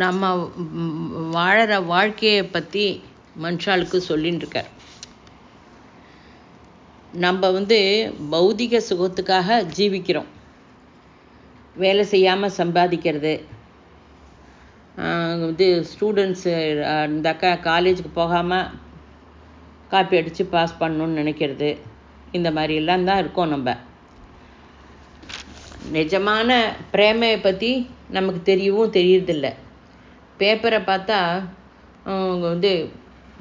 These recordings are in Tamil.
நம்ம வாழற வாழ்க்கையை பற்றி மனுஷாளுக்கு சொல்லின்னு இருக்கார். நம்ம பௌதிக சுகத்துக்காக ஜீவிக்கிறோம். வேலை செய்யாமல் சம்பாதிக்கிறது, ஸ்டூடெண்ட்ஸு இருந்தாக்கா காலேஜுக்கு போகாமல் காப்பி அடித்து பாஸ் பண்ணணுன்னு நினைக்கிறது, இந்த மாதிரியெல்லாம் தான் இருக்கோம். நம்ம நிஜமான பிரேமையை பற்றி நமக்கு தெரியவும் தெரியறதில்ல. பேப்பரை பார்த்தா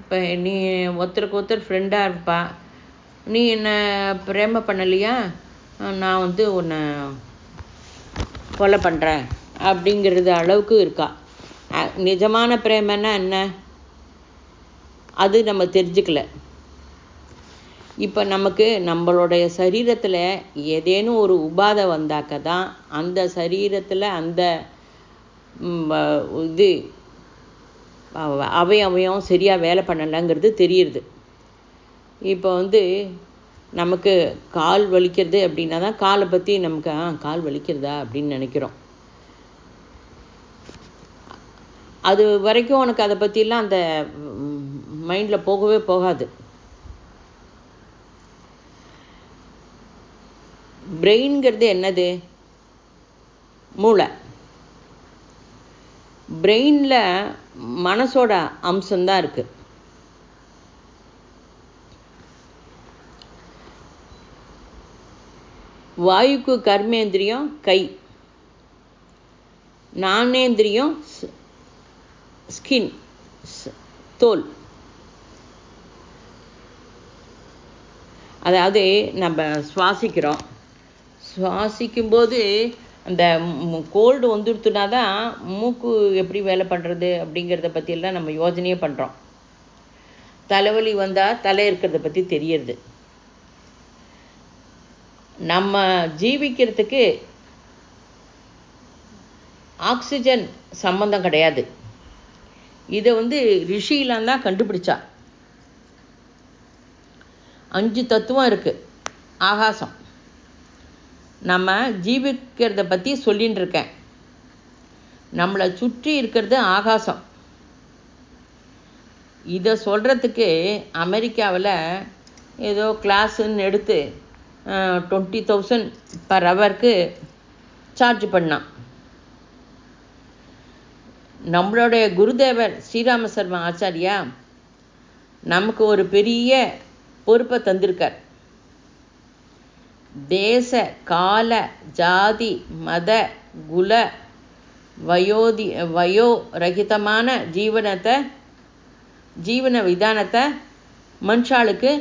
இப்போ நீ ஒருத்தருக்கு ஒருத்தர் ஃப்ரெண்டாக இருப்பா, நீ என்னை பிரேமை பண்ணலையா, நான் உன்னை கொலை பண்ணுறேன் அப்படிங்கிறது அளவுக்கு இருக்கா. நிஜமான பிரேமைன்னா என்ன, அது நம்ம தெரிஞ்சுக்கல. இப்போ நமக்கு நம்மளுடைய சரீரத்தில் ஏதேனும் ஒரு உபாதை வந்தாக்க தான் அந்த சரீரத்தில் அந்த அவயவம் சரியாக வேலை பண்ணலைங்கிறது தெரியுது. இப்போ நமக்கு கால் வலிக்கிறது அப்படின்னா தான் காலை பற்றி நமக்கு கால் வலிக்கிறதா அப்படின்னு நினைக்கிறோம். அது வரைக்கும் உனக்கு அதை பற்றிலாம் அந்த மைண்டில் போகவே போகாது. பிரெயின்கிறது என்னது? மூளை. பிரெயினில் மனசோட அம்சம்தான் இருக்குது. வாயுக்கு கர்மேந்திரியம் கை, ஞானேந்திரியம் ஸ்கின் தோல். அதாவது நம்ம சுவாசிக்கிறோம், சுவாசிக்கும்போது அந்த கோல்டு வந்துடுத்துனா தான் மூக்கு எப்படி வேலை பண்ணுறது அப்படிங்கிறத பற்றியெல்லாம் நம்ம யோசனையே பண்ணுறோம். தலைவலி வந்தால் தலை இருக்கிறத பற்றி தெரியறது. நம்ம ஜீவிக்கிறதுக்கு ஆக்சிஜன் சம்பந்தம் கிடையாது. இதை ரிஷிலாம் தான் கண்டுபிடிச்சா. 5 தத்துவம் இருக்குது. ஆகாசம், நம்ம ஜீவிக்கிறத பற்றி சொல்லின்னு இருக்கேன். நம்மளை சுற்றி இருக்கிறது ஆகாசம். இதை சொல்கிறதுக்கு அமெரிக்காவில் ஏதோ கிளாஸுன்னு எடுத்து 20,000 பர் ஹவருக்கு சார்ஜ் பண்ணான். நம்மளுடைய குருதேவர் ஸ்ரீராம சர்மா ஆச்சாரியா நமக்கு ஒரு பெரிய பொறுப்பை தந்திருக்கார். தேச கால ஜாதி மத குல வயோரகிதமான ஜீவன விதானத்தை மனுஷாளுக்கு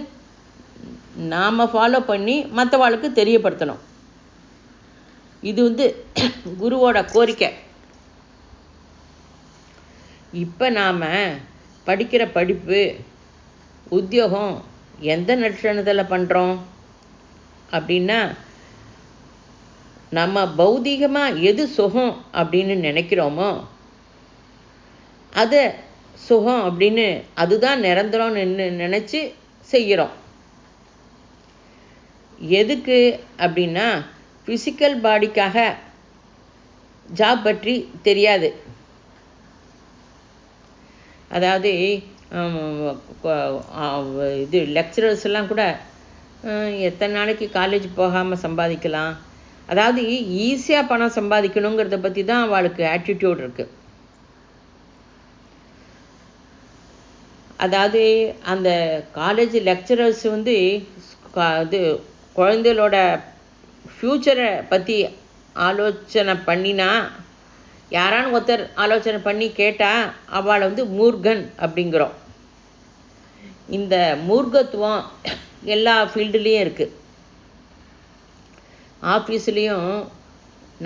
நாம் ஃபாலோ பண்ணி மற்றவாளுக்கு தெரியப்படுத்தணும். இது குருவோட கோரிக்கை. இப்போ நாம் படிக்கிற படிப்பு, உத்தியோகம் எந்த லட்சணத்தில் பண்ணுறோம் அப்படின்னா, நம்ம பௌதிகமாக எது சுகம் அப்படின்னு நினைக்கிறோமோ அதை சுகம் அப்படின்னு, அதுதான் நிரந்தரம்னு நினச்சி செய்கிறோம். எதுக்கு அப்படின்னா, ஃபிசிக்கல் பாடிக்காக ஜாப் பற்றி தெரியாது. அதாவது லெக்சரர்ஸ் எல்லாம் கூட எத்தனை நாளைக்கு காலேஜ் போகாமல் சம்பாதிக்கலாம், அதாவது ஈஸியாக பணம் சம்பாதிக்கணுங்கிறத பற்றி தான் அவளுக்கு ஆட்டிடியூட் இருக்குது. அதாவது அந்த காலேஜ் லெக்சரர்ஸ் குழந்தைகளோட ஃப்யூச்சரை பற்றி ஆலோசனை பண்ணினா, யாரான ஒருத்தர் ஆலோசனை பண்ணி கேட்டால் அவளை மூர்கன் அப்படிங்கிறோம். இந்த மூர்க்கத்துவம் எல்லா ஃபீல்டுலேயும் இருக்குது. ஆஃபீஸ்லேயும்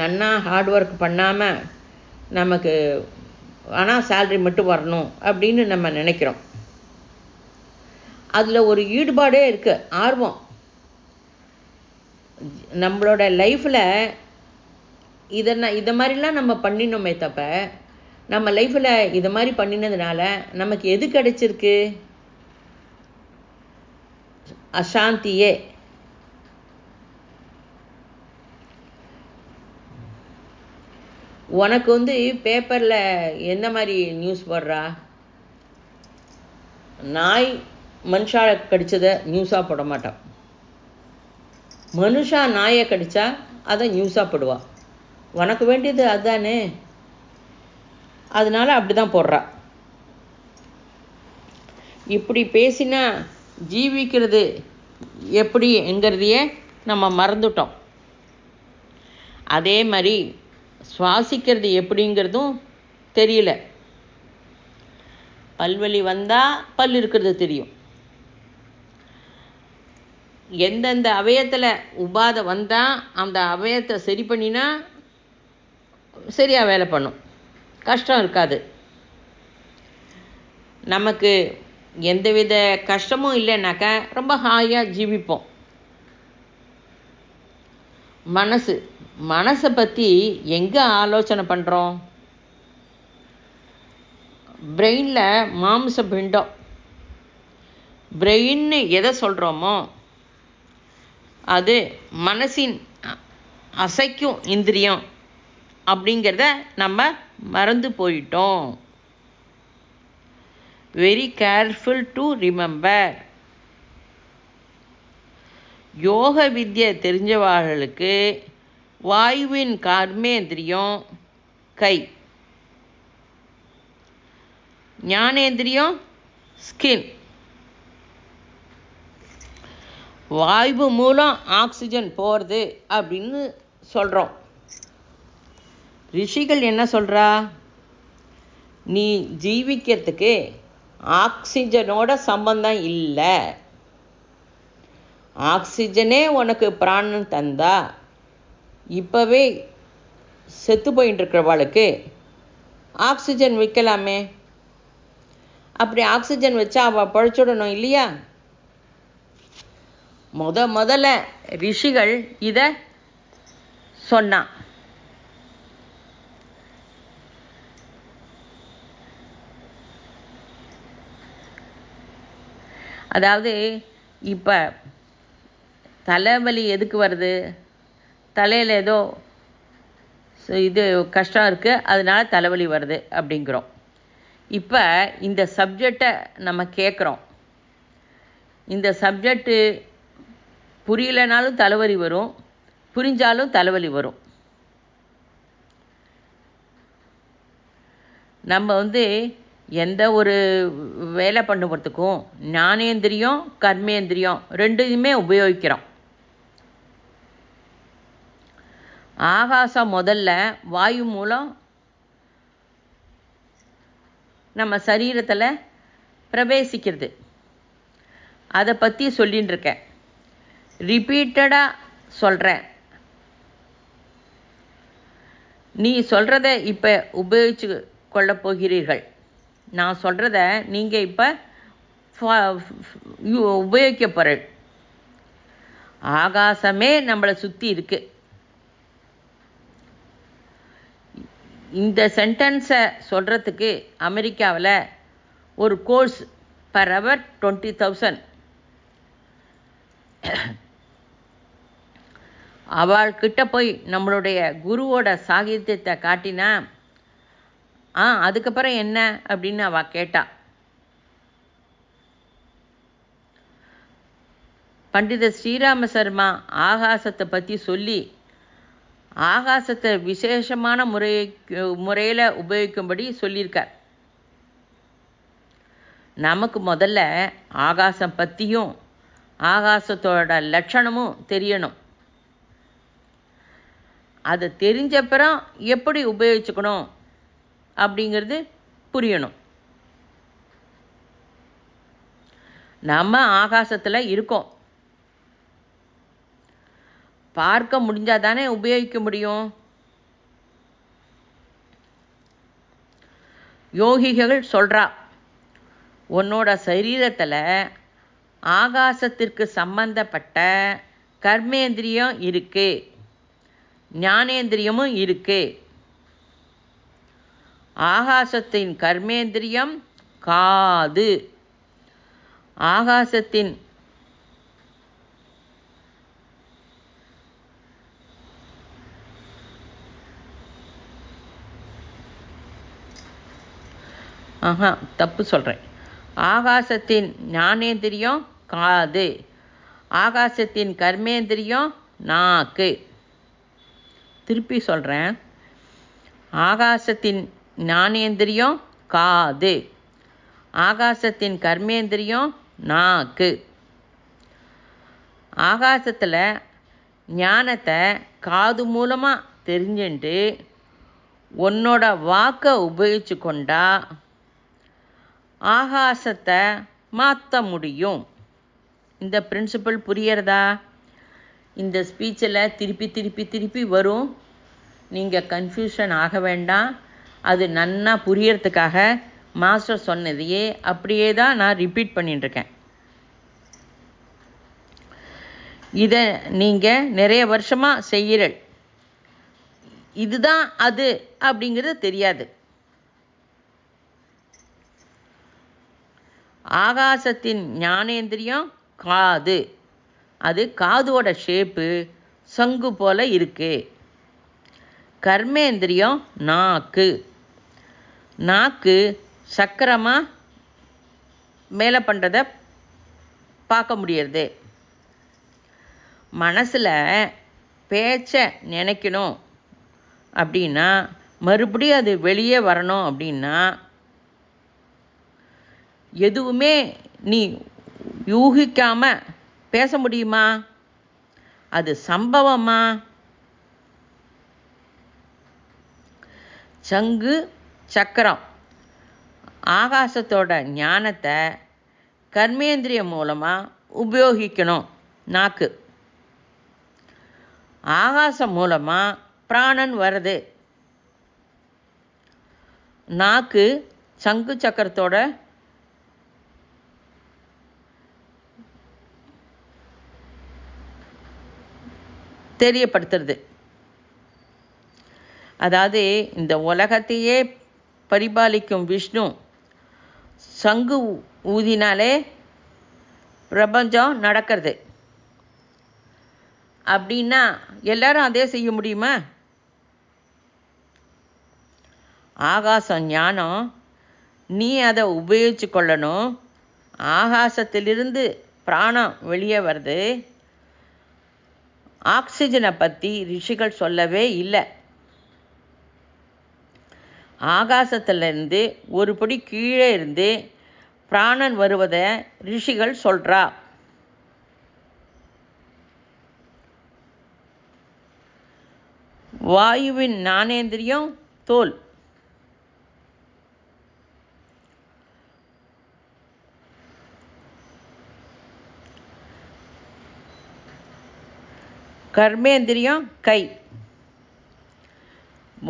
நன்னா ஹார்ட் ஒர்க் பண்ணாமல் நமக்கு ஆனால் சேல்ரி மட்டும் வரணும் அப்படின்னு நம்ம நினைக்கிறோம். அதில் ஒரு ஈடுபாடே இருக்குது, ஆர்வம். நம்மளோட லைஃப்பில் இதை மாதிரிலாம் நம்ம பண்ணினோமே தப்ப, நம்ம லைஃப்பில் இதை மாதிரி பண்ணினதுனால நமக்கு எது கிடைச்சிருக்கு? அசாந்தியே. உனக்கு பேப்பரில் எந்த மாதிரி நியூஸ் போடுறா? நாய் மனுஷாவை கடிச்சதை நியூஸாக போட மாட்டான். மனுஷா நாயை கடிச்சா அதை நியூஸாக போடுவா. உனக்கு வேண்டியது அதுதானே, அதனால அப்படி தான் போடுறா. இப்படி பேசினா ஜீவிக்கிறது எப்படிங்கிறதையே நம்ம மறந்துட்டோம். அதே மாதிரி சுவாசிக்கிறது எப்படிங்கிறதும் தெரியல. பல்வலி வந்தால் பல் இருக்கிறது தெரியும். எந்தெந்த அவயத்தில் உபாதை வந்தால் அந்த அவயத்தை சரி பண்ணினா சரியாக வேலை பண்ணும், கஷ்டம் இருக்காது. நமக்கு எந்தவித கஷ்டமும் இல்லைன்னாக்கா ரொம்ப ஹாயாக ஜீவிப்போம். மனசை பற்றி எங்கே ஆலோசனை பண்ணுறோம்? பிரெயினில் மாம்ச பிண்டம். பிரெயின்னு எதை சொல்கிறோமோ அது மனசின் அசைக்கும் இந்திரியம் அப்படிங்கிறத நம்ம மறந்து போயிட்டோம். Very careful to remember. யோக வித்யை தெரிஞ்சவர்களுக்கு வாயுவின் கர்மேந்திரியம் கை, ஞானேந்திரியம் ஸ்கின். வாயு மூலம் ஆக்சிஜன் போகிறது அப்படின்னு சொல்கிறோம். ரிஷிகள் என்ன சொல்கிறா? நீ ஜீவிக்கிறதுக்கு ஆக்சிஜனோட சம்பந்தம் இல்லை. ஆக்சிஜனே உனக்கு பிராணன் தந்தா இப்போவே செத்து போயிட்டு இருக்கிறவாளுக்கு ஆக்சிஜன் வைக்கலாமே. அப்படி ஆக்சிஜன் வச்சா அவள் பழிச்சுடணும் இல்லையா? முதல்ல ரிஷிகள் இதை சொன்னான். அதாவது இப்போ தலைவலி எதுக்கு வருது? தலையில் ஏதோ இது கஷ்டம் இருக்குது, அதனால தலைவலி வருது அப்படிங்கிறோம். இப்போ இந்த சப்ஜெக்டை நம்ம கேட்குறோம். இந்த சப்ஜெக்டு புரியலைனாலும் தலைவலி வரும், புரிஞ்சாலும் தலைவலி வரும். நம்ம எந்த ஒரு வேலை பண்ணுறதுக்கும் ஞானேந்திரியம் கர்மேந்திரியம் ரெண்டுமே உபயோகிக்கிறோம். ஆகாசம் முதல்ல வாயு மூலம் நம்ம சரீரத்தில் பிரவேசிக்கிறது. அதை பற்றி சொல்லின்னு இருக்கேன், ரிப்பீட்டடாக சொல்கிறேன். நீ சொல்கிறத இப்போ உபயோகிச்சு கொள்ளப் போகிறீர்கள். நான் சொல்கிறத நீங்கள் இப்போ உபயோகிக்க போகிற. ஆகாசமே நம்மளை சுற்றி இருக்குது. இந்த சென்டென்ஸை சொல்கிறதுக்கு அமெரிக்காவில் ஒரு கோர்ஸ் பர் ஹவர் 20,000. அவள்கிட்ட போய் நம்மளுடைய குருவோட சாகித்யத்தை காட்டினா அதுக்கப்புறம் என்ன அப்படின்னு அவள் கேட்டா. பண்டித ஸ்ரீராம சர்மா ஆகாசத்தை பற்றி சொல்லி ஆகாசத்தை விசேஷமான முறையில் உபயோகிக்கும்படி சொல்லியிருக்கார். நமக்கு முதல்ல ஆகாசம் பற்றியும் ஆகாசத்தோட லட்சணமும் தெரியணும். அது தெரிஞ்சப்புறம் எப்படி உபயோகிச்சுக்கணும் அப்படிங்கிறது புரியணும். நம்ம ஆகாசத்தில் இருக்கோம், பார்க்க முடிஞ்சால் தானே உபயோகிக்க முடியும். யோகிகள் சொல்கிறா, உன்னோட சரீரத்தில் ஆகாசத்திற்கு சம்பந்தப்பட்ட கர்மேந்திரியம் இருக்கு, ஞானேந்திரியமும் இருக்கு. ஆகாசத்தின் கர்மேந்திரியம் காது, ஆகாசத்தின் தப்பு சொல்கிறேன். ஆகாசத்தின் ஞானேந்திரியம் காது, ஆகாசத்தின் கர்மேந்திரியம் நாக்கு. திருப்பி சொல்கிறேன். ஆகாசத்தின் ஞானேந்திரியம் காது, ஆகாசத்தின் கர்மேந்திரியம் நாக்கு. ஆகாசத்தில் ஞானத்தை காது மூலமாக தெரிஞ்சுட்டு உன்னோட வாக்கை உபயோகிச்சு கொண்டா ஆகாசத்தை மாற்ற முடியும். இந்த பிரின்சிபல் புரியறதா? இந்த ஸ்பீச்சில் திருப்பி திருப்பி திருப்பி வரும். நீங்கள் கன்ஃபியூஷன் ஆக வேண்டாம். அது நன்னா புரியறதுக்காக மாஸ்டர் சொன்னதையே அப்படியே தான் நான் ரிப்பீட் பண்ணிட்டுருக்கேன். இதை நீங்கள் நிறைய வருஷமாக செய்கிறீர்கள். இதுதான் அது அப்படிங்கிறது தெரியாது. ஆகாசத்தின் ஞானேந்திரியம் காது, அது காதோட ஷேப்பு சங்கு போல இருக்கு. கர்மேந்திரியம் நாக்கு, நாக்கு சக்கரமாக மேலே பண்ணுறதை பார்க்க முடியறது. மனசில் பேச்சை நினைக்கணும் அப்படின்னா மறுபடியும் அது வெளியே வரணும் அப்படின்னா எதுவுமே நீ யூகிக்காமல் பேச முடியுமா? அது சம்பவமா? சங்கு சக்கரம் ஆகாசத்தோட ஞானத்தை கர்மேந்திரியம் மூலமாக உபயோகிக்கணும். நாக்கு ஆகாசம் மூலமாக பிராணன் வருது. நாக்கு சங்கு சக்கரத்தோட தெரியப்படுத்துறது. அதாவது இந்த உலகத்தையே பரிபாலிக்கும் விஷ்ணு சங்கு ஊதினாலே பிரபஞ்சம் நடக்கிறது. அப்படின்னா எல்லாரும் அதே செய்ய முடியுமா? ஆகாசம் ஞானம், நீ அதை உபயோகிச்சு கொள்ளணும். ஆகாசத்திலிருந்து பிராணம் வெளியே வருது. ஆக்சிஜனை பற்றி ரிஷிகள் சொல்லவே இல்லை. ஆகாசத்திலிருந்து ஒரு படி கீழே இருந்து பிராணன் வருவதை ரிஷிகள் சொல்கிறா. வாயுவின் ஞானேந்திரியம் தோல், கர்மேந்திரியம் கை.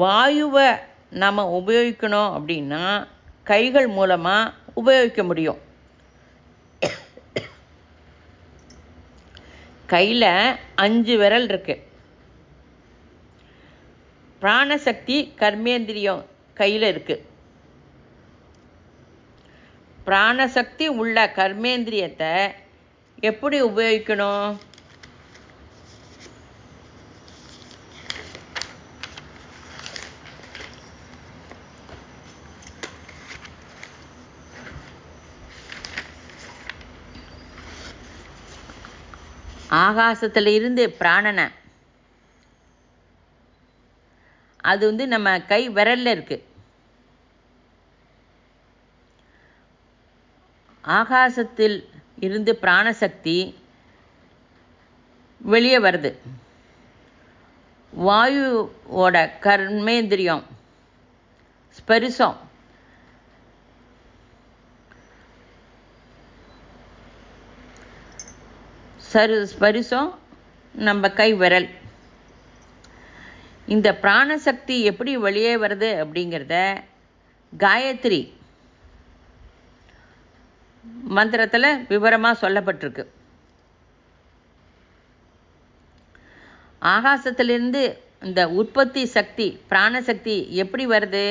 வாயுவை நம்ம உபயோகிக்கணும் அப்படின்னா கைகள் மூலமாக உபயோகிக்க முடியும். கையில் 5 விரல் இருக்கு. பிராணசக்தி கர்மேந்திரியம் கையில் இருக்கு. பிராணசக்தி உள்ள கர்மேந்திரியத்தை எப்படி உபயோகிக்கணும்? ஆகாசத்தில் இருந்து பிராணனை, அது நம்ம கை விரலில் இருக்குது. ஆகாசத்தில் இருந்து பிராணசக்தி வெளியே வருது. வாயுவோட கர்மேந்திரியம் ஸ்பரிசம், ஸ்பரிசம் நம்ம கை விரல். இந்த பிராணசக்தி எப்படி வெளியே வருது அப்படிங்கிறத காயத்ரி மந்திரத்தில் விவரமாக சொல்லப்பட்டிருக்கு. ஆகாசத்திலிருந்து இந்த உற்பத்தி சக்தி பிராணசக்தி எப்படி வருது?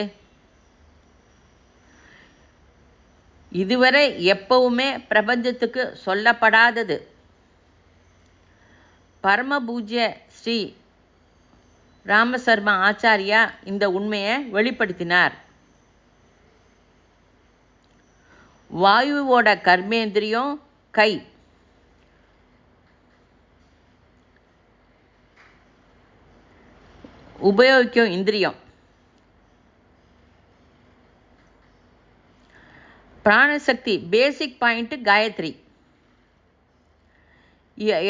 இதுவரை எப்பவுமே பிரபஞ்சத்துக்கு சொல்லப்படாதது. பரமபூஜ்ய ஸ்ரீ ராமசர்மா ஆச்சாரியா இந்த உண்மையை வெளிப்படுத்தினார். வாயுவோட கர்மேந்திரியம் கை. உபயோகிக்கும் இந்திரியம். பிராணசக்தி பேசிக் பாயிண்ட் காயத்ரி.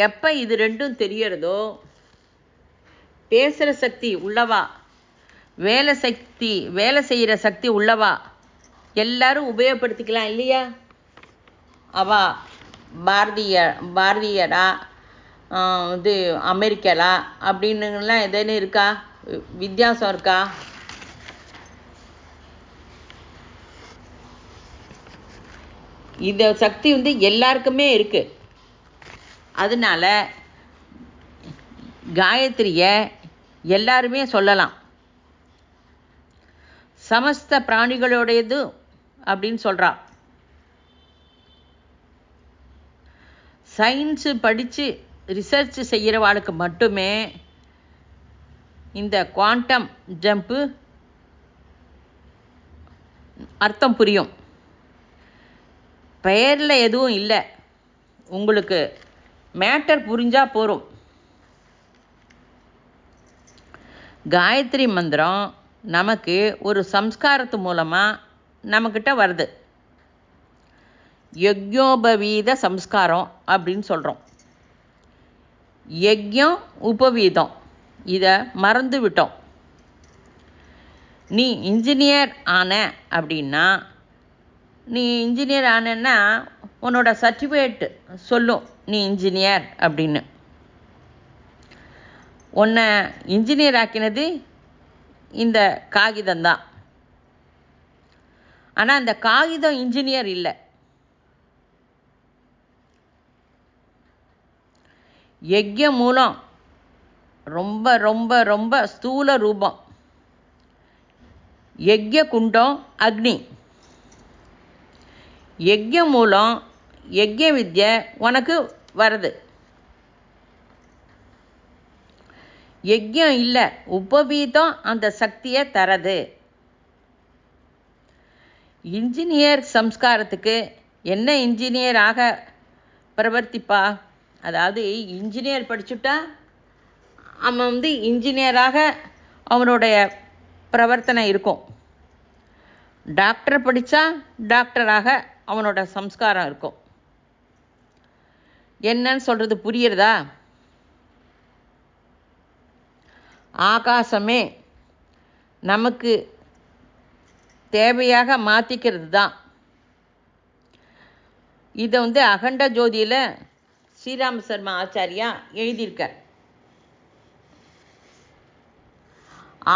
எப்போ இது ரெண்டும் தெரியறதோ, பேசுகிற சக்தி உள்ளவா, வேலை செய்கிற சக்தி உள்ளவா எல்லாரும் உபயோகப்படுத்திக்கலாம் இல்லையா? அவா பாரதியரா இது அமெரிக்கலா அப்படின்னுலாம் எதுன்னு இருக்கா? வித்தியாசம் இருக்கா? இந்த சக்தி எல்லாருக்குமே இருக்கு. அதனால காயத்ரியை எல்லாருமே சொல்லலாம். சமஸ்த பிராணிகளோடையது அப்படின்னு சொல்றா. சயின்ஸு படித்து ரிசர்ச் செய்கிறவாளுக்கு மட்டுமே இந்த குவாண்டம் ஜம்ப்பு அர்த்தம் புரியும். பெயரில் எதுவும் இல்லை, உங்களுக்கு மேட்டர் புரிஞ்சால் போகும். காயத்ரி மந்திரம் நமக்கு ஒரு சம்ஸ்காரத்து மூலமாக நம்மக்கிட்ட வருது. யஜ்ஞோபவீத சம்ஸ்காரம் அப்படின்னு சொல்கிறோம். யஜ்ஞம் உபவீதம் இதை மறந்து விட்டோம். நீ இன்ஜினியர் ஆன அப்படின்னா, நீ இன்ஜினியர் ஆனன்னா உன்னோட சர்டிஃபிகேட் சொல்லும் நீ இன்ஜினியர் அப்படின்னு. உன்னை இன்ஜினியர் ஆக்கினது இந்த காகிதம்தான். ஆனால் அந்த காகிதம் இன்ஜினியர் இல்லை. யஜ்ய மூலம் ரொம்ப ரொம்ப ரொம்ப ஸ்தூல ரூபம். யஜ்ய குண்டம் அக்னி. யஜ்ய மூலம் யஜ்ய வித்யை உனக்கு வருது. யஜ்யம் இல்லை, உபவீதம் அந்த சக்தியை தரது. இன்ஜினியர் சம்ஸ்காரத்துக்கு என்ன இன்ஜினியராக பிரவர்த்திப்பா? அதாவது இன்ஜினியர் படிச்சுட்டா அவன் இன்ஜினியராக அவனுடைய பிரவர்த்தனை இருக்கும். டாக்டர் படித்தா டாக்டராக அவனோட சம்ஸ்காரம் இருக்கும். என்னன்னு சொல்கிறது புரியுறதா? ஆகாசமே நமக்கு தேவையாக மாற்றிக்கிறது தான். இதை அகண்ட ஜோதியில் ஸ்ரீராம சர்மா ஆச்சாரியா எழுதியிருக்கார்.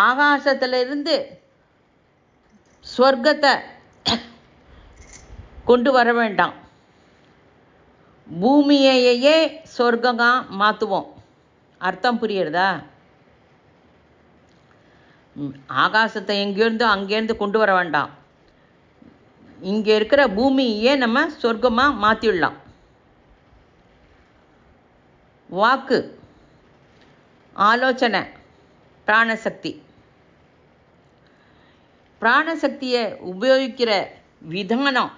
ஆகாசத்திலிருந்து ஸ்வர்க்கத்தை கொண்டு வர வேண்டாம், பூமியையே சொர்க்கமாக மாற்றுவோம். அர்த்தம் புரியுறதா? ஆகாசத்தை எங்கேருந்து அங்கேருந்து கொண்டு வர வேண்டாம், இங்கே இருக்கிற பூமியே நம்ம சொர்க்கமாக மாற்றிடலாம். வாக்கு, ஆலோசனை, பிராணசக்தி. பிராணசக்தியை உபயோகிக்கிற விதானம்,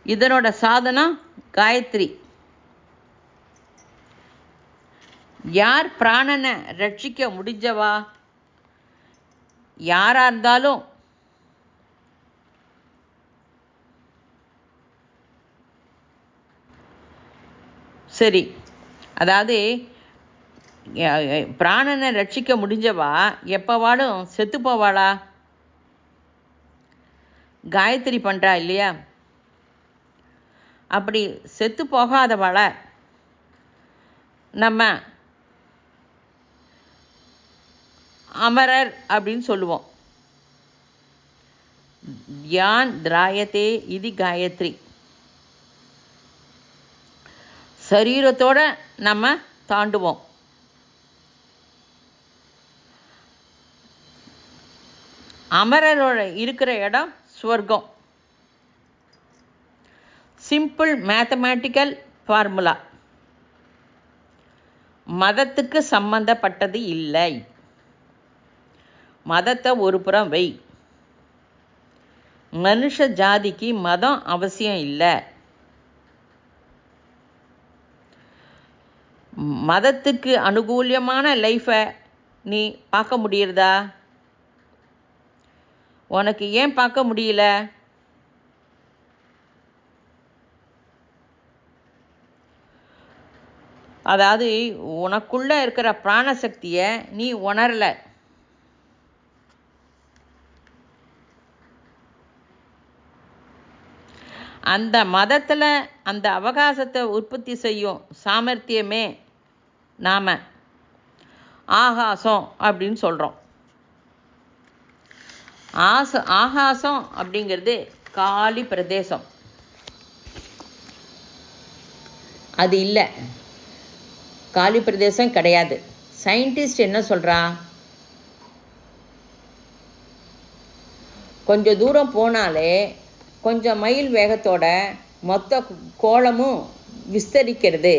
இதனோட சாதனம் காயத்ரி. யார் பிராணனை ரட்சிக்க முடிஞ்சவா யாராக இருந்தாலும் சரி, அதாவது பிராணனை ரட்சிக்க முடிஞ்சவா எப்போவாடும் செத்து போவாளா? காயத்ரி பண்ணுறா இல்லையா? அப்படி செத்து போகாதவாளை நம்ம அமரர் அப்படின்னு சொல்லுவோம். தியான் திராயத்தே இது காயத்ரி. சரீரத்தோட நம்ம தாண்டுவோம். அமரரோட இருக்கிற இடம் ஸ்வர்க்கம். Simple mathematical formula. மதத்துக்கு சம்பந்தப்பட்டது இல்லை. மதத்தை ஒரு புறம் வை. மனுஷ ஜாதிக்கு மதம் அவசியம் இல்லை. மதத்துக்கு அனுகூலியமான லைஃப்பை நீ பார்க்க முடியறதா? உனக்கு ஏன் பார்க்க முடியல? அதாவது உனக்குள்ள இருக்கிற பிராணசக்தியை நீ உணரல. அந்த மதத்தில் அந்த அவகாசத்தை உற்பத்தி செய்யும் சாமர்த்தியமே நாம் ஆகாசம் அப்படின்னு சொல்கிறோம். ஆகாசம் அப்படிங்கிறது காலி பிரதேசம். அது இல்லை, காலி பிரதேசம் கிடையாது. சயின்டிஸ்ட் என்ன சொல்கிறா? கொஞ்சம் தூரம் போனாலே கொஞ்சம் மைல் வேகத்தோட மொத்த கோளமும் விஸ்தரிக்கிறது.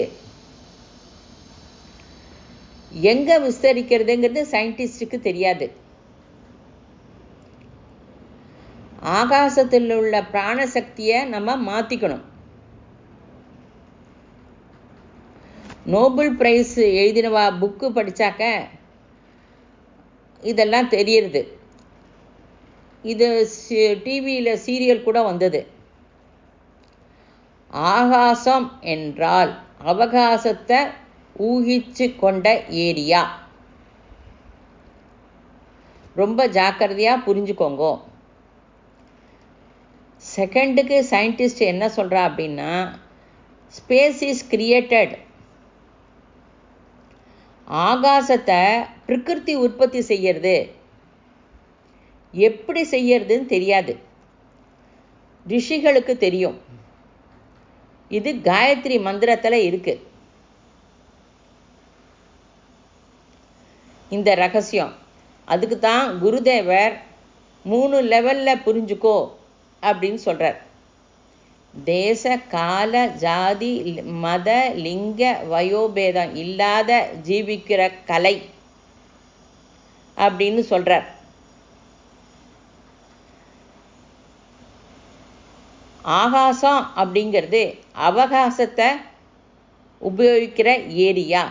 எங்கே விஸ்தரிக்கிறதுங்கிறது சயின்டிஸ்டுக்கு தெரியாது. ஆகாசத்தில் உள்ள பிராணசக்தியை நம்ம மாற்றிக்கணும். நோபல் பிரைஸ் எழுதினவா புக்கு படித்தாக்க இதெல்லாம் தெரியுது. இது டிவியில் சீரியல் கூட வந்தது. ஆகாசம் என்றால் அவகாசத்தை ஊகிச்சு கொண்ட ஏரியா. ரொம்ப ஜாக்கிரதையாக புரிஞ்சுக்கோங்க. செகண்டுக்கு சயின்டிஸ்ட் என்ன சொல்கிறா அப்படின்னா, ஸ்பேஸ் இஸ் கிரியேட்டட். ஆகாசத்தை பிரகிருதி உற்பத்தி செய்யறது. எப்படி செய்யறதுன்னு தெரியாது, ரிஷிகளுக்கு தெரியும். இது காயத்ரி மந்திரத்தில் இருக்கு இந்த ரகசியம். அதுக்கு தான் குருதேவர் 3 லெவலில் புரிஞ்சுக்கோ அப்படின்னு சொல்கிறார். தேச கால ஜாதி மத லிங்க வயோபேதம் இல்லாத ஜீவிக்கிற கலை அப்படின்னு சொல்கிறார். ஆகாசம் அப்படிங்கிறது அவகாசத்தை உபயோகிக்கிற ஏரியா.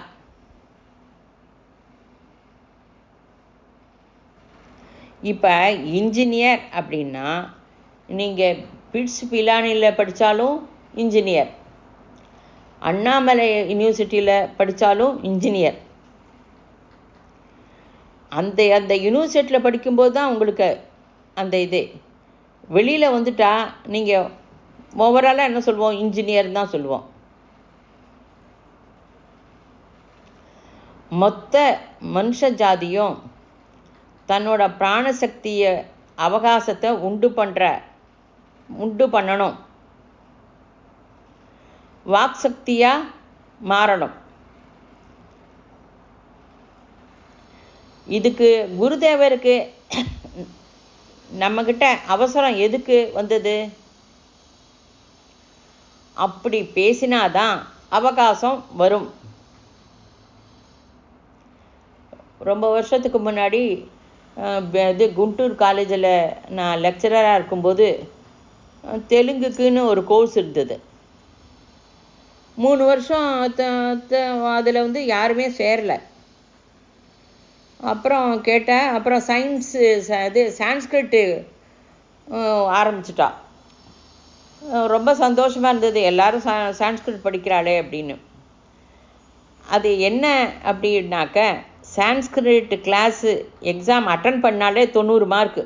இப்போ இன்ஜினியர் அப்படின்னா நீங்கள் பிட்ஸ் பிலானியில் படித்தாலும் இன்ஜினியர், அண்ணாமலை யூனிவர்சிட்டியில் படித்தாலும் இன்ஜினியர். அந்த அந்த யூனிவர்சிட்டியில் படிக்கும்போது தான் உங்களுக்கு அந்த இது. வெளியில் வந்துட்டா நீங்கள் ஓவராலாக என்ன சொல்லுவோம்? இன்ஜினியர் தான் சொல்லுவோம். மொத்த மனுஷ ஜாதியும் தன்னோட பிராணசக்தியை அவகாசத்தை உண்டு பண்ணணும், வாக் சக்தியாக மாறணும். இதுக்கு குருதேவருக்கு நம்மக்கிட்ட அவசரம் எதுக்கு வந்தது? அப்படி பேசினாதான் அவகாசம் வரும். ரொம்ப வருஷத்துக்கு முன்னாடி இது குண்டூர் காலேஜில் நான் லெக்சரராக இருக்கும்போது தெலுங்குக்குன்னு ஒரு கோர்ஸ் இருந்தது. 3 வருஷம் அதில் வந்து யாருமே சேரலை. அப்புறம் கேட்டேன். அப்புறம் சயின்ஸு இது சான்ஸ்கிரிட்டு ஆரம்பிச்சிட்டா. ரொம்ப சந்தோஷமாக இருந்தது, எல்லோரும் சான்ஸ்கிரிட் படிக்கிறாளே அப்படின்னு. அது என்ன அப்படின்னாக்க, சான்ஸ்கிரிட் கிளாஸு எக்ஸாம் அட்டன் பண்ணாலே 90 மார்க்கு.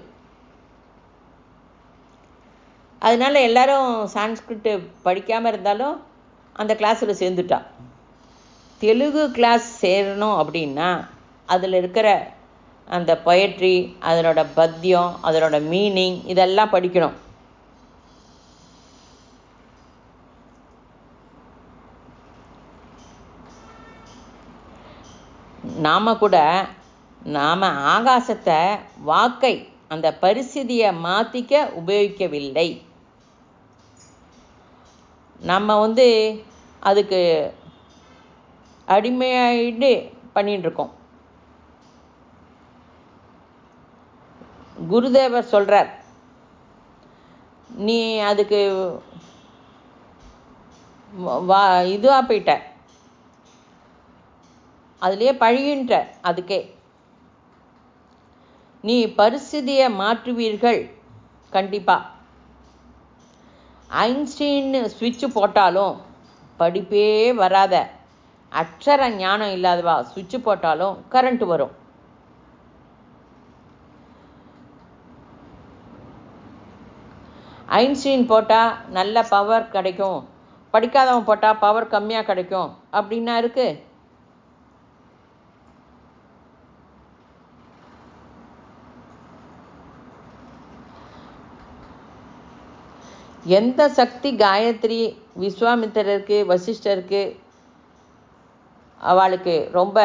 அதனால எல்லோரும் சான்ஸ்கிரிட்டு படிக்காமல் இருந்தாலும் அந்த கிளாஸில் சேர்ந்துட்டா. தெலுங்கு கிளாஸ் சேரணும் அப்படின்னா அதில் இருக்கிற அந்த பொயட்ரி, அதனோட பத்தியம், அதனோட மீனிங் இதெல்லாம் படிக்கணும். நாம் ஆகாசத்தை வாக்கை அந்த பரிஸ்திதியை மாற்றிக்க உபயோகிக்கவில்லை. நம்ம வந்து அதுக்கு அடிமையாயிட்டு பண்ணிட்டுருக்கோம். குருதேவர் சொல்கிறார், நீ அதுக்கு இதுவாக போயிட்ட, அதுலேயே பழகின்ற. அதுக்கே நீ பரிஸ்திதியை மாற்றுவீர்கள் கண்டிப்பாக. ஐன்ஸ்டீன் ஸ்விட்சு போட்டாலும் படிப்பே வராத அக்ஷர ஞானம் இல்லாதவா ஸ்விட்சு போட்டாலும் கரண்ட் வரும். ஐன்ஸ்டீன் போட்டால் நல்ல பவர் கிடைக்கும், படிக்காதவன் போட்டால் பவர் கம்மியாக கிடைக்கும் அப்படின்னா இருக்கு. எந்த சக்தி காயத்ரி விஸ்வாமித்திரருக்கு வசிஷ்டருக்கு அவளுக்கு ரொம்ப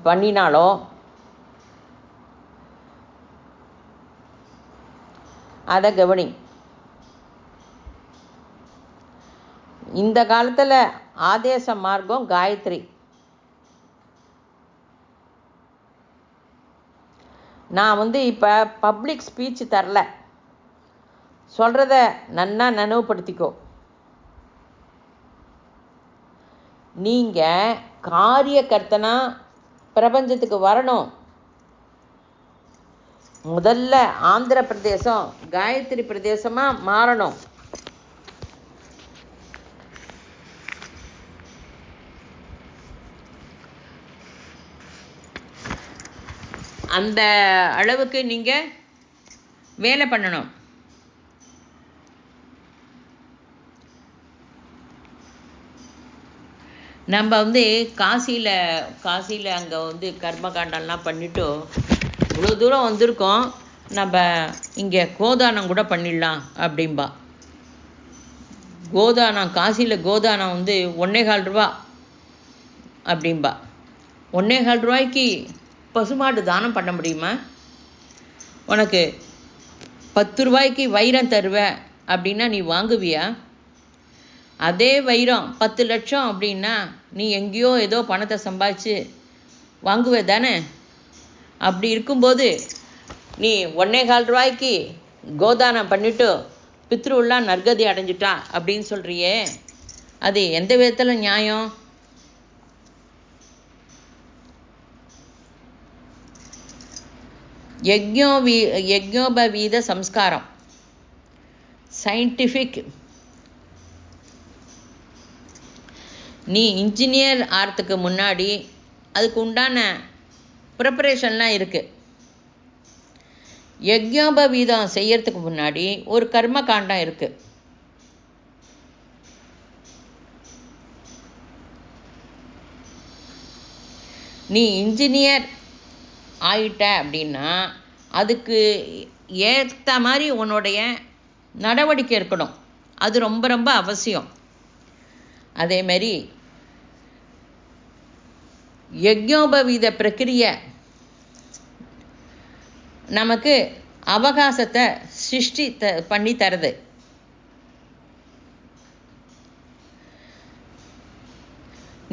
பண்ணினாலும் அதை கவனி. இந்த காலத்தில் ஆதேச மார்க்கம் காயத்ரி. நான் இப்போ பப்ளிக் ஸ்பீச் தரல, சொல்கிறத நன்னா நினைவுபடுத்திக்கோ. நீங்கள் காரியகர்த்தனா பிரபஞ்சத்துக்கு வரணும். முதல்ல ஆந்திர பிரதேசம் காயத்ரி பிரதேசமாக மாறணும். அந்த அளவுக்கு நீங்கள் வேலை பண்ணணும். நம்ம காசியில் அங்கே கர்மகாண்டம்லாம் பண்ணிவிட்டு இவ்வளோ தூரம் வந்திருக்கோம், நம்ம இங்கே கோதானம் கூட பண்ணிடலாம் அப்படின்பா. கோதானம் காசியில் கோதானம் 1.25 ரூபா அப்படின்பா. 1.25 ரூபாய்க்கு பசுமாடு தானம் பண்ண முடியுமா? உனக்கு 10 ரூபாய்க்கு வைரம் தருவேன் அப்படின்னா நீ வாங்குவியா? அதே வைரம் 10 லட்சம் அப்படின்னா நீ எங்கேயோ ஏதோ பணத்தை சம்பாதிச்சு வாங்குவே தானே? அப்படி இருக்கும்போது நீ 1.25 ரூபாய்க்கு கோதானம் பண்ணிவிட்டு பித்ருலாம் நற்கதி அடைஞ்சிட்டா அப்படின்னு சொல்கிறியே, அது எந்த விதத்தில் நியாயம்? யஜ்ஞோபவீத சம்ஸ்காரம் சயின்டிஃபிக். நீ இன்ஜினியர் ஆகிறதுக்கு முன்னாடி அதுக்கு உண்டான ப்ரிப்பரேஷன்லாம் இருக்குது. யஜ்ஞோபவீதம் செய்யறதுக்கு முன்னாடி ஒரு கர்ம காண்டம் இருக்குது. நீ இன்ஜினியர் ஆயிட்ட அப்படின்னா அதுக்கு ஏற்ற மாதிரி உன்னுடைய நடவடிக்கை இருக்கணும். அது ரொம்ப ரொம்ப அவசியம். அதேமாரி யஜ்ஞோபவீத பிரக்கிரியை நமக்கு அவகாசத்தை சிருஷ்டி பண்ணி தருது.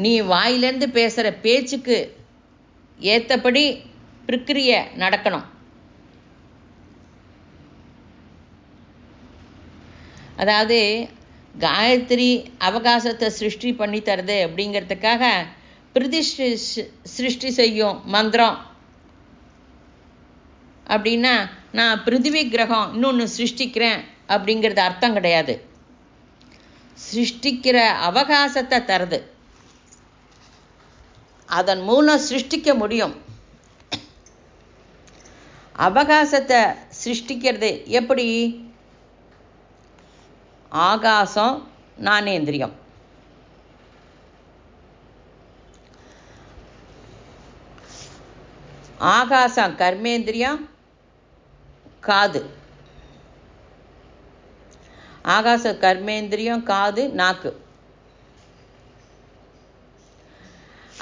நீ வாயிலேருந்து பேசுகிற பேச்சுக்கு ஏற்றபடி பிரக்கிரியை நடக்கணும். அதாவது காயத்ரி அவகாசத்தை சிருஷ்டி பண்ணி தருது அப்படிங்கிறதுக்காக பிரதிஷ்டி சிருஷ்டி செய்யும் மந்திரம் அப்படின்னா நான் பிருத்திவி கிரகம் இன்னொன்று சிருஷ்டிக்கிறேன் அப்படிங்கிறது அர்த்தம் கிடையாது. சிருஷ்டிக்கிற அவகாசத்தை தருது, அதன் மூலம் சிருஷ்டிக்க முடியும். அவகாசத்தை சிருஷ்டிக்கிறது எப்படி? ஆகாசம் ஞானேந்திரியம், ஆகாசம் கர்மேந்திரியம், காது. ஆகாச கர்மேந்திரியம், காது, நாக்கு.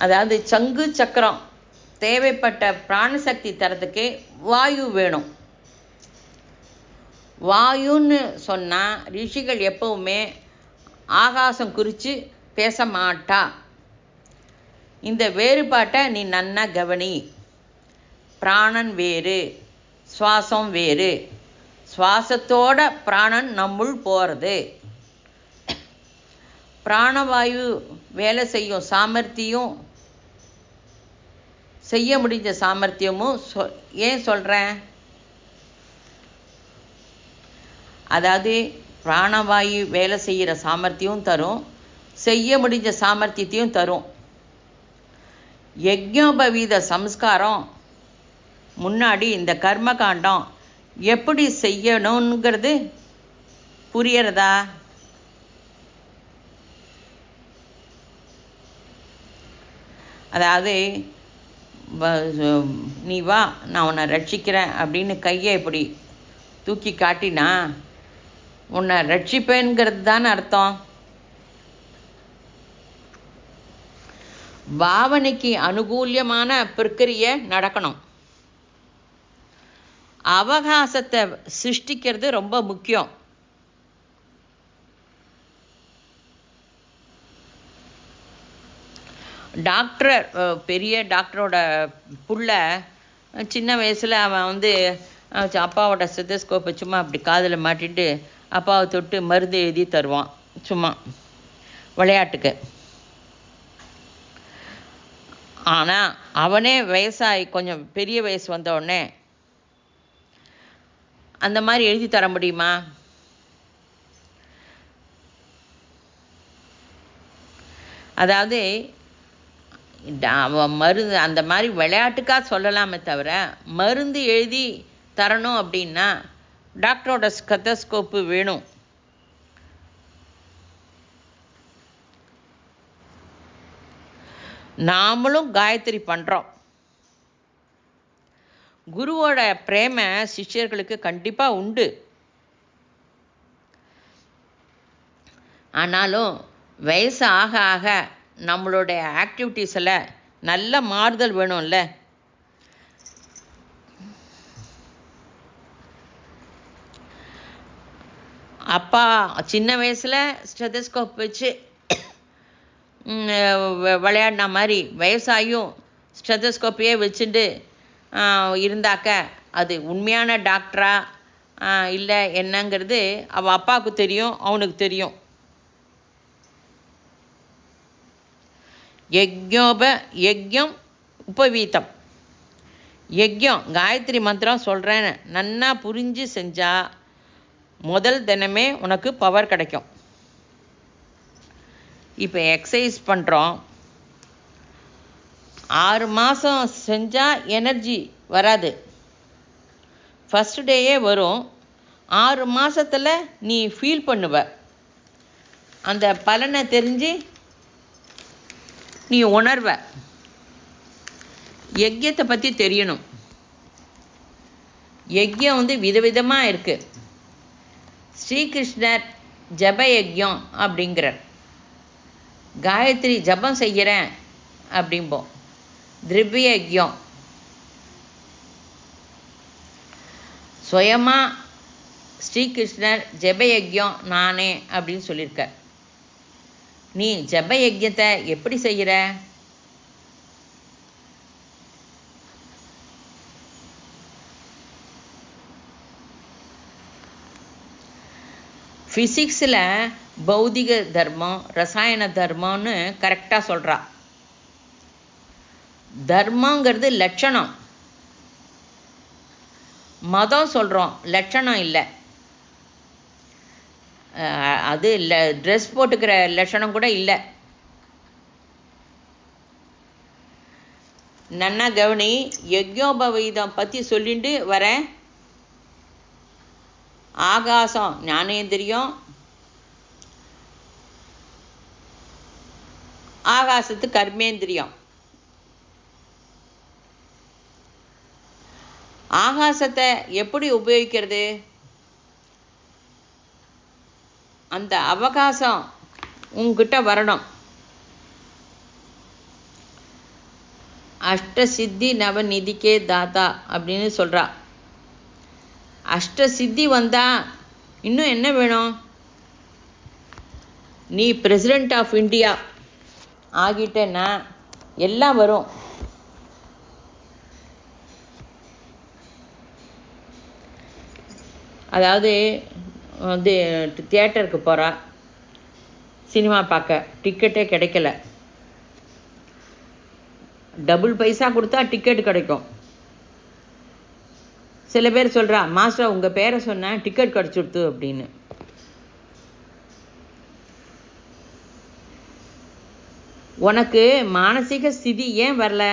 அதாவது சங்கு சக்கரம் தேவைப்பட்ட பிராணசக்தி தரத்துக்கு வாயு வேணும். வாயுன்னு சொன்னால் ரிஷிகள் எப்பவுமே ஆகாசம் குறித்து பேச மாட்டா. இந்த வேறுபாட்டை நீ நன்னா கவனி. பிராணன் வேறு, சுவாசம் வேறு. சுவாசத்தோட பிராணன் நம்முள் போகிறது. பிராணவாயு வேலை செய்யும் சாமர்த்தியம், செய்ய முடிஞ்ச சாமர்த்தியமும் ஏன் சொல்கிறேன்? அதாவது பிராணவாயு வேலை செய்கிற சாமர்த்தியம் தரும், செய்ய முடிஞ்ச சாமர்த்தியத்தையும் தரும். யஜ்ஞோபவீத சம்ஸ்காரம் முன்னாடி இந்த கர்மகாண்டம் எப்படி செய்யணுங்கிறது புரியறதா? அதாவது நீ வா, நான் உன்னை ரட்சிக்கிறேன் அப்படின்னு கையை இப்படி தூக்கி காட்டினா உன்னை ரட்சிப்பேங்கிறது தானே அர்த்தம். பாவனைக்கு அனுகூல்யமான பிரக்கிரியை நடக்கணும். அவகாசத்தை சிருஷ்டிக்கிறது ரொம்ப முக்கியம். டாக்டர், பெரிய டாக்டரோட புள்ள சின்ன வயசில் அவன் அப்பாவோட ஸ்டெத்தஸ்கோப்பை சும்மா அப்படி காதில் மாட்டிட்டு அப்பாவை தொட்டு மருந்து எழுதி தருவான், சும்மா விளையாட்டுக்கு. ஆனால் அவனே வயசாகி கொஞ்சம் பெரிய வயசு வந்த உடனே அந்த மாதிரி எழுதி தர முடியுமா? அதாவது மருந்து அந்த மாதிரி விளையாட்டுக்காக சொல்லலாமே தவிர, மருந்து எழுதி தரணும் அப்படின்னா டாக்டரோட ஸ்டெத்தஸ்கோப்பு வேணும். நாமளும் காயத்ரி பண்ணுறோம். குருவோட பிரேம சிஷ்யர்களுக்கு கண்டிப்பாக உண்டு. ஆனாலும் வயசு ஆக ஆக நம்மளுடைய ஆக்டிவிட்டீஸில் நல்ல மாறுதல் வேணும்ல. அப்பா சின்ன வயசில் ஸ்டெத்தஸ்கோப் வச்சு விளையாடின மாதிரி வயசாயும் ஸ்டெத்தஸ்கோப்பையே வச்சுட்டு இருந்தாக்க அது உண்மையான டாக்டரா இல்லை என்னங்கிறது அவள் அப்பாவுக்கு தெரியும், அவனுக்கு தெரியும். யஜ்ஞம் உபவீதம். யஜ்ஞம் காயத்ரி மந்திரம் சொல்கிறேன்னு நன்னா புரிஞ்சு செஞ்சால் முதல் தினமே உனக்கு பவர் கிடைக்கும். இப்போ எக்ஸசைஸ் பண்ணுறோம், 6 மாதம் செஞ்சால் எனர்ஜி வராது, ஃபஸ்ட் டேயே வரும். 6 மாதத்தில் நீ ஃபீல் பண்ணுவ, அந்த பலனை தெரிஞ்சு நீ உணர்வ. யஜ்யத்தை பற்றி தெரியணும். யஜ்யம் விதவிதமாக இருக்குது. ஸ்ரீகிருஷ்ணர் ஜப யஜ்யம் அப்படிங்கிறார். காயத்ரி ஜபம் செய்கிறேன் அப்படிம்போம். திரவிய யஜ்யம் சுயமாக ஸ்ரீகிருஷ்ணர் ஜப யஜ்யம் நானே அப்படின்னு சொல்லியிருக்க. நீ ஜப யஜ்யத்தை எப்படி செய்கிற? ஃபிசிக்ஸில் பௌதிக தர்மம், ரசாயன தர்மம்னு கரெக்டாக சொல்கிறா. தர்மங்கிறது லட்சணம், மதம் சொல்கிறோம், லட்சணம் இல்லை. அது இல்லை, ட்ரெஸ் போட்டுக்கிற லட்சணம் கூட இல்லை. நன்னா கவனி. யஜ்ஞோபவீதம் பற்றி சொல்லிட்டு வரேன். ஆகாசம் ஞானேந்திரியம், ஆகாசத்து கர்மேந்திரியம். ஆகாசத்தை எப்படி உபயோகிக்கிறது? அந்த அவகாசம் உங்ககிட்ட வரணும். அஷ்டசித்தி நவநிதிக்கே தாத்தா அப்படின்னு சொல்கிறா. அஷ்டசித்தி வந்தால் இன்னும் என்ன வேணும்? நீ பிரசிடெண்ட் ஆஃப் இந்தியா ஆகிட்டேன்னா எல்லாம் வரும். அதாவது வந்து தியேட்டருக்கு போகிறா, சினிமா பார்க்க டிக்கெட்டே கிடைக்கல. டபுள் பைசா கொடுத்தா டிக்கெட் கிடைக்கும். சில பேர் சொல்கிறா, மாஸ்டர் உங்கள் பேரை சொன்னேன் டிக்கெட் கிடச்சிடுத்து அப்படின்னு. உனக்கு மானசீக ஸ்திதி ஏன் வரல?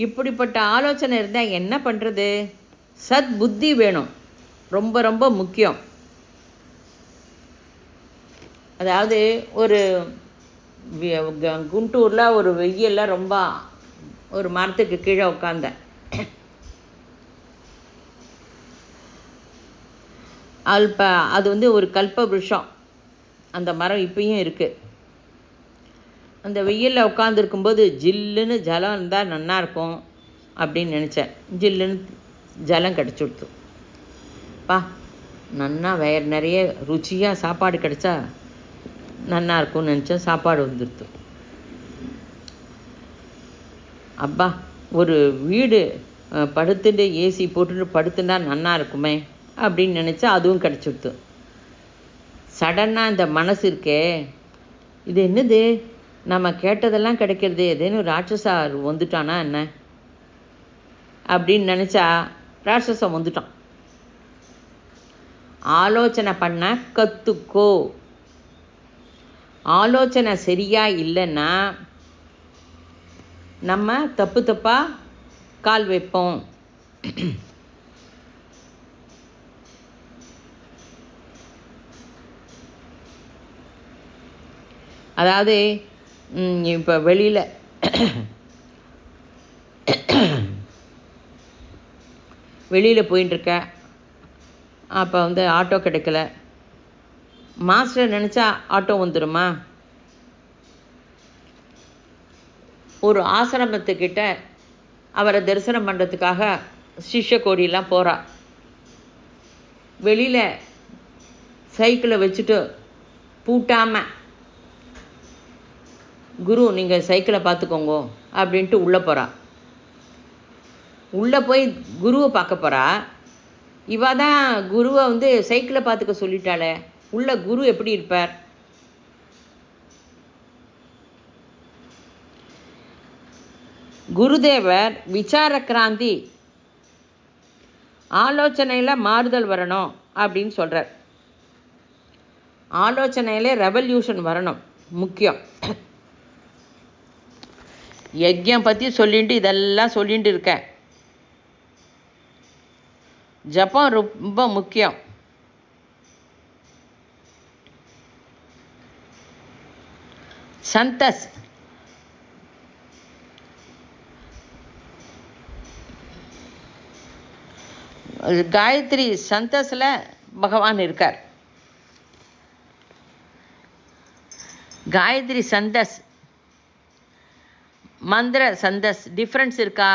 இப்படிப்பட்ட ஆலோசனை இருந்தால் என்ன பண்ணுறது? சத் புத்தி வேணும், ரொம்ப ரொம்ப முக்கியம். அதாவது ஒரு குண்டூரில் ஒரு வெயிலில் ரொம்ப ஒரு மரத்துக்கு கீழே உட்காந்தேன். அது வந்து ஒரு கல்ப விருஷம். அந்த மரம் இப்பயும் இருக்குது. அந்த வெயிலில் உட்காந்துருக்கும்போது ஜில்லுன்னு ஜலம் இருந்தால் நல்லாயிருக்கும் அப்படின்னு நினச்சேன். ஜில்லுன்னு ஜலம் கிடச்சிடுத்து. பா நன்னா வேறு நிறைய ருச்சியாக சாப்பாடு கிடச்சா நல்லா இருக்கும்னு நினச்சேன். சாப்பாடு வந்துடுத்து. அப்பா ஒரு வீடு படுத்துட்டு ஏசி போட்டுட்டு படுத்துட்டா நல்லா இருக்குமே அப்படின்னு நினச்சா அதுவும் கிடச்சிடுத்து. சடனாக இந்த மனசு இருக்கே, இது என்னது நம்ம கேட்டதெல்லாம் கிடைக்கிறது, எதேன்னு ராட்சசா வந்துட்டானா என்ன அப்படின்னு நினச்சா ராட்சசம் வந்துட்டான். ஆலோசனை பண்ண கற்றுக்கோ. ஆலோசனை சரியா இல்லைன்னா நம்ம தப்பு தப்பாக கால் வைப்போம். அதாவது இப்போ வெளியில் போயின்ட்டுருக்க, அப்போ வந்து ஆட்டோ கிடைக்கல. மாஸ்டர் நினச்சா ஆட்டோ வந்துடுமா? ஒரு ஆசிரமத்துக்கிட்ட அவரை தரிசனம் பண்ணுறதுக்காக சிஷ்ய கோடியெல்லாம் போகிறா. வெளியில் சைக்கிளை வச்சுட்டு பூட்டாமல், குரு நீங்கள் சைக்கிளை பார்த்துக்கோங்க அப்படின்ட்டு உள்ளே போகிறா. உள்ளே போய் குருவை பார்க்க போகிறா. இவ தான் குருவை வந்து சைக்கிளை பார்த்துக்க சொல்லிட்டாளே, உள்ள குரு எப்படி இருப்பார்? குருதேவர் விசார கிராந்தி, ஆலோசனையில் மாறுதல் வரணும் அப்படின்னு சொல்கிறார். ஆலோசனையில் ரெவல்யூஷன் வரணும், முக்கியம். யஜ்யம் பற்றி சொல்லிட்டு இதெல்லாம் சொல்லிட்டு இருக்கேன். ஜபம் ரொம்ப முக்கியம். சந்தஸ், காயத்ரி சந்தஸில் பகவான் இருக்கார். காயத்ரி சந்தஸ், மந்திர சந்தஸ் டிஃப்ரென்ஸ் இருக்கா?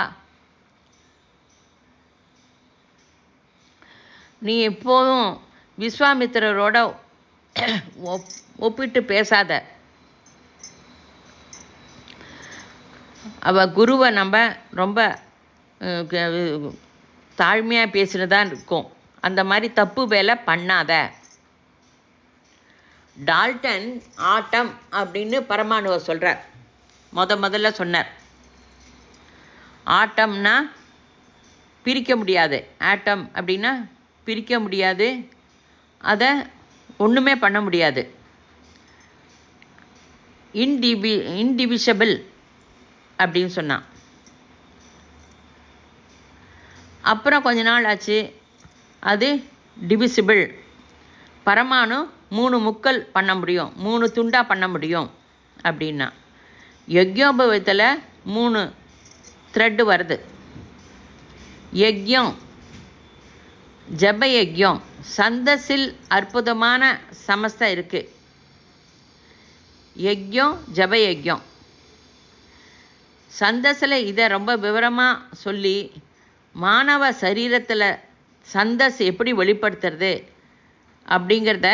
நீ எப்போதும் விஸ்வாமித்திரரோட ஒப்பிட்டு பேசாத. அவள் குருவை நம்ம ரொம்ப தாழ்மையாக பேசினதான் இருக்கும். அந்த மாதிரி தப்பு வேலை பண்ணாத. டால்டன் ஆட்டம் அப்படின்னு பரமாணுவை சொல்கிறார். முதல்ல சொன்னார், ஆட்டம்னா பிரிக்க முடியாது. ஆட்டம் அப்படின்னா பிரிக்க முடியாது, அதை ஒன்றுமே பண்ண முடியாது. இன்டிவிஷபிள் அப்படின்னு சொன்னான். அப்புறம் கொஞ்ச நாள் ஆச்சு, அது டிவிசிபிள். பரமாணு 3 முக்கல் பண்ண முடியும், 3 துண்டாக பண்ண முடியும் அப்படின்னா. யஜ்யோபவத்தில் 3 த்ரெட்டு வருது. யஜ்யம், ஜப யஜ்யம், சந்தஸில் அற்புதமான சமஸ்தை இருக்குது. யஜ்யம் ஜப யஜ்யம். சந்தஸில் இதை ரொம்ப விவரமாக சொல்லி மானவ சரீரத்தில் சந்தஸ் எப்படி வெளிப்படுத்துறது அப்படிங்கிறத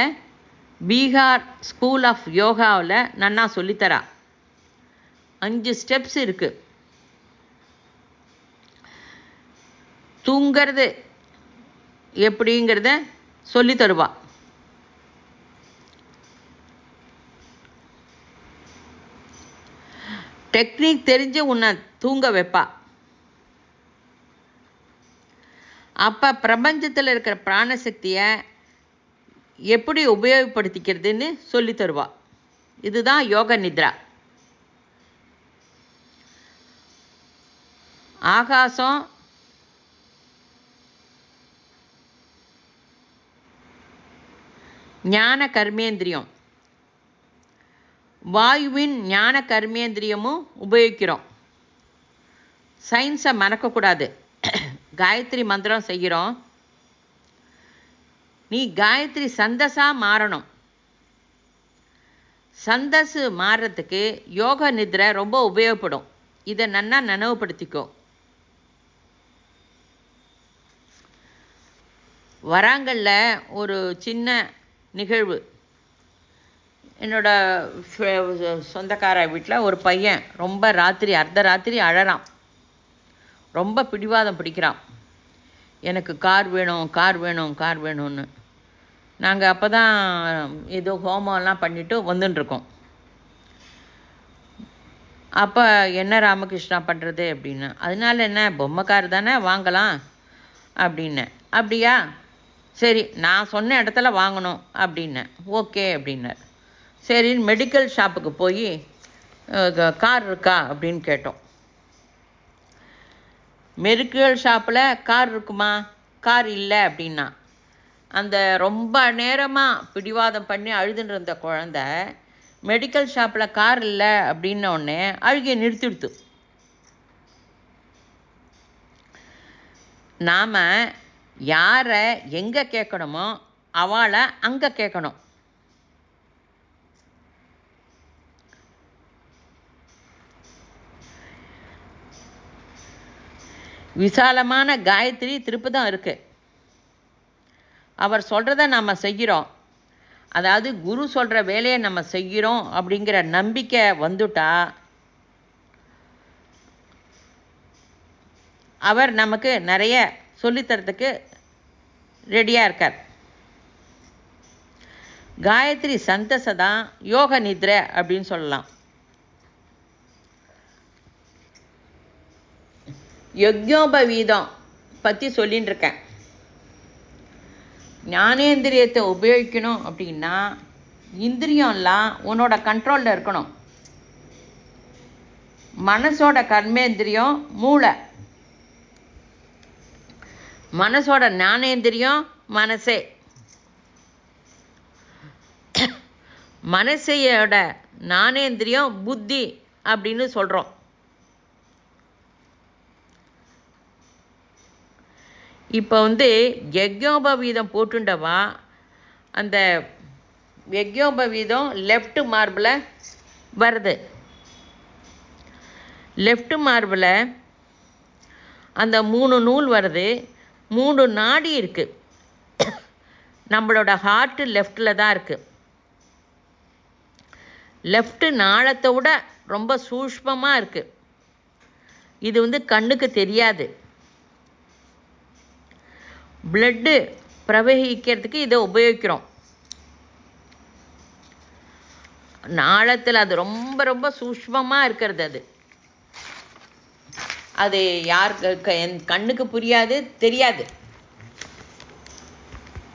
பீகார் ஸ்கூல் ஆஃப் யோகாவில் நன்னா சொல்லித்தரா. 5 ஸ்டெப்ஸ் இருக்குது. தூங்கிறது எப்படிங்கிறத சொல்லி தருவா. டெக்னிக் தெரிஞ்சு உன்னை தூங்க வைப்பா. அப்போ பிரபஞ்சத்தில் இருக்கிற பிராணசக்தியை எப்படி உபயோகப்படுத்திக்கிறதுன்னு சொல்லி தருவா. இதுதான் யோக நித்ரா. ஆகாசம் ஞான கர்மேந்திரியம், வாயுவின் ஞான கர்மேந்திரியமும் உபயோகிக்கிறோம். சயின்ஸை மறக்கக்கூடாது. காயத்ரி மந்திரம் செய்கிறோம். நீ காயத்ரி சந்தஸா மாறணும். சந்தஸ் மாறுறதுக்கு யோக நித்ரை ரொம்ப உபயோகப்படும். இதை நன்னா நினைவுபடுத்திக்கோ. வராங்கல்ல ஒரு சின்ன நிகழ்வு. என்னோட சொந்தக்கார வீட்டில் ஒரு பையன் ரொம்ப அர்த்தராத்திரி அழறான். ரொம்ப பிடிவாதம் பிடிக்கிறான். எனக்கு கார் வேணும், கார் வேணும், கார் வேணும்னு. நாங்கள் அப்போ தான் ஏதோ ஹோமம்லாம் பண்ணிவிட்டு வந்துட்டுருக்கோம். அப்போ என்ன ராமகிருஷ்ணா பண்ணுறது அப்படின்னு. அதனால என்ன, பொம்மை கார் தானே வாங்கலாம் அப்படின்னு. அப்படியா, சரி நான் சொன்ன இடத்துல வாங்கணும் அப்படின்னேன். ஓகே அப்படின்னார். சரி மெடிக்கல் ஷாப்புக்கு போய் கார் இருக்கா அப்படின்னு கேட்டோம். மெடிக்கல் ஷாப்பில் கார் இருக்குமா, கார் இல்லை அப்படின்னா. அந்த ரொம்ப நேரமாக பிடிவாதம் பண்ணி அழுதுன்னு இருந்த குழந்த மெடிக்கல் ஷாப்பில் கார் இல்லை அப்படின்ன உடனே அழுகிய நிறுத்திடுத்து. நாம் யாரை எங்கே கேட்கணுமோ அவளை அங்கே கேட்கணும். விசாலமான காயத்ரி திருப்பதம் இருக்குது. அவர் சொல்கிறத நம்ம செய்கிறோம். அதாவது குரு சொல்கிற வேலையை நம்ம செய்கிறோம் அப்படிங்கிற நம்பிக்கை வந்துட்டா அவர் நமக்கு நிறைய சொல்லித்தரத்துக்கு ரெடியாக இருக்கார். காயத்ரி சந்தஸை தான் யோக நித்ரை அப்படின்னு சொல்லலாம். யஜ்ஞோபவீதம் பற்றி சொல்லின்னு இருக்கேன். ஞானேந்திரியத்தை உபயோகிக்கணும் அப்படின்னா இந்திரியம்லாம் உன்னோட கண்ட்ரோலில் இருக்கணும். மனசோட கர்மேந்திரியம் மூளை, மனசோட ஞானேந்திரியம் மனசே. மனசையோட ஞானேந்திரியம் புத்தி அப்படின்னு சொல்கிறோம். இப்போ யஜ்ஞோபவீதம் போட்டுண்டவா அந்த யஜ்ஞோபவீதம் லெஃப்ட் மார்பில் வருது. லெஃப்ட் மார்பில் அந்த 3 நூல் வருது. 3 நாடி இருக்குது. நம்மளோட ஹார்ட்டு லெஃப்டில் தான் இருக்குது. லெஃப்ட்டு நாளத்தை விட ரொம்ப சூஷ்மமாக இருக்குது. இது கண்ணுக்கு தெரியாது. பிளட்டு பிரவகிக்கிறதுக்கு இதை உபயோகிக்கிறோம். நாளத்தில் அது ரொம்ப ரொம்ப சூஷ்மமாக இருக்கிறது. அது யாருக்கு கண்ணுக்கு புரியாது, தெரியாது.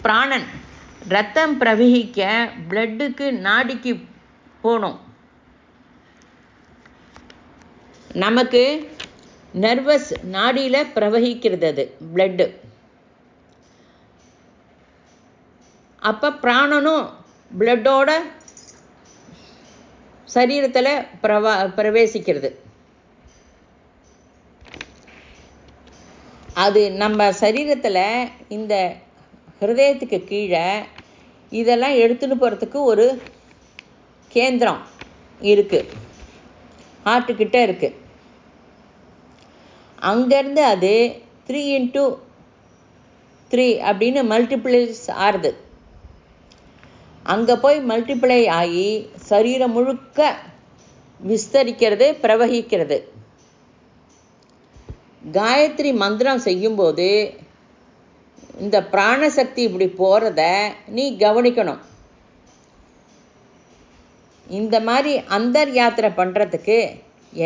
பிராணன் ரத்தம் பிரவகிக்க பிளட்டுக்கு நாடிக்கு போகணும். நமக்கு நர்வஸ் நாடியில் பிரவகிக்கிறது அது பிளட்டு. அப்போ பிராணனும் பிளட்டோட சரீரத்தில் பிரவேசிக்கிறது. அது நம்ம சரீரத்தில் இந்த ஹிருதயத்துக்கு கீழே இதெல்லாம் எடுத்துன்னு போகிறதுக்கு ஒரு கேந்திரம் இருக்குது, ஹார்ட்டுக்கிட்ட இருக்குது. அங்கேருந்து அது 3x3 அப்படின்னு மல்டிப்ளைஸ் ஆறுது. அங்கே போய் மல்டிப்ளை ஆகி சரீரம் முழுக்க விஸ்தரிக்கிறது, பிரவகிக்கிறது. காயத்ரி மந்திரம் செய்யும்போது இந்த பிராணசக்தி இப்படி போகிறத நீ கவனிக்கணும். இந்த மாதிரி அந்தர் யாத்திரை பண்ணுறதுக்கு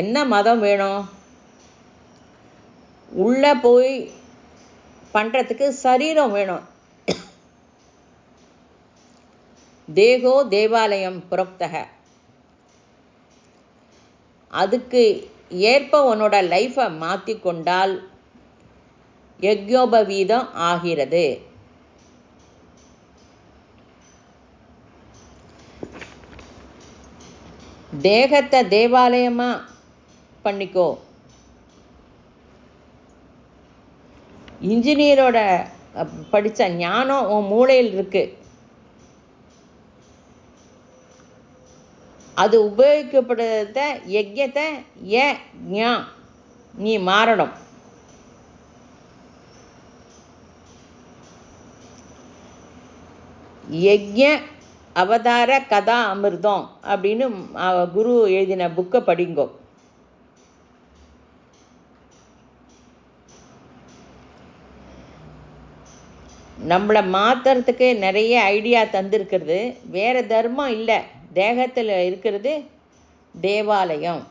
என்ன மதம் வேணும்? உள்ளே போய் பண்ணுறதுக்கு சரீரம் வேணும். தேகோ தேவாலயம் புரோக்தக. அதுக்கு ஏற்ப உன்னோட லைஃப்பை மாற்றிக்கொண்டால் யக்ஞோபவீதம் ஆகிறது. தேகத்தை தேவாலயமாக பண்ணிக்கோ. இன்ஜினியரோட படித்த ஞானம் உன் மூளையில் இருக்கு. அது உபயோகிக்கப்படுறத யஜ்யத்தை ஞா நீ மாறணும். யஜ்ய அவதார கதா அமிர்தம் அப்படின்னு குரு எழுதின புக்கை படிங்கோ. நம்மளை மாற்றுறதுக்கு நிறைய ஐடியா தந்திருக்கிறது. வேறு தர்மம் இல்லை, தேகத்தில் இருக்கிறது தேவாலயம்.